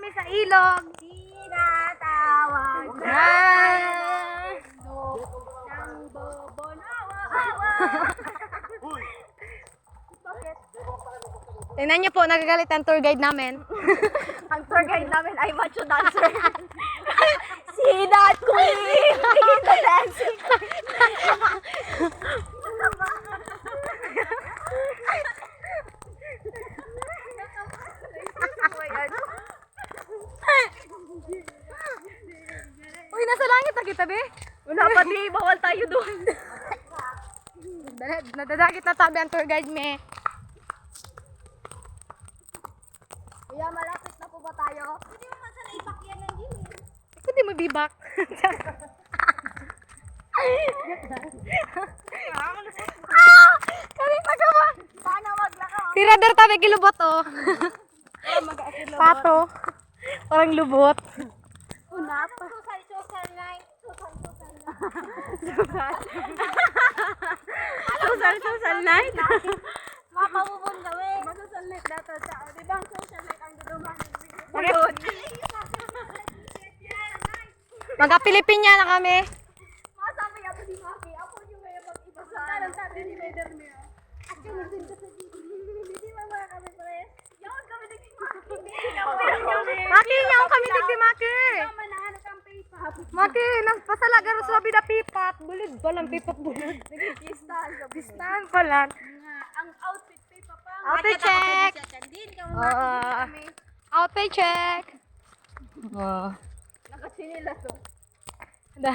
kami sa ilog. Tinatawag Na. ng bobon. Awa. Tingnan niyo po, nagagalit ang tour guide namin. Ang tour guide namin ay macho dancer. See that queen in the dancing. Uy, nasa langit na kita, be. Wala pa di, bawal tayo doon. Nadadagit na tabi ang tour guide, me. Kuya, malapit na po ba tayo? Hindi mo man sana ipakyan ng gini. Hindi mo bibak. Kanina ka ba? Paano maglakaw? Si Radar tabi kilubot, oh. Pato. Parang lubot. Una pa. Social night. Social night. Mapabubon kami. Social night dito sa. Di ba ang social night ang duduman? Magka-Pilipina na kami. Masabi ako si Maki. Ako yung ngayon mag-iba sa alam sabi ni Leader niya. At kinigin ko sa gini. Hindi mga kami pare. Yawan kami nagsimaki. Maki, nyaw kami nagsimaki. Tama na hanap ang PayPal. Maki, nagpasalaga rin sa bida pipat. Bulid ba lang pipat bulid? Nag-iistahan sa Bistahan pa lang. ang outfit PayPal pa. Outfit check. Din ka Outfit check. Nakasinila to. Da.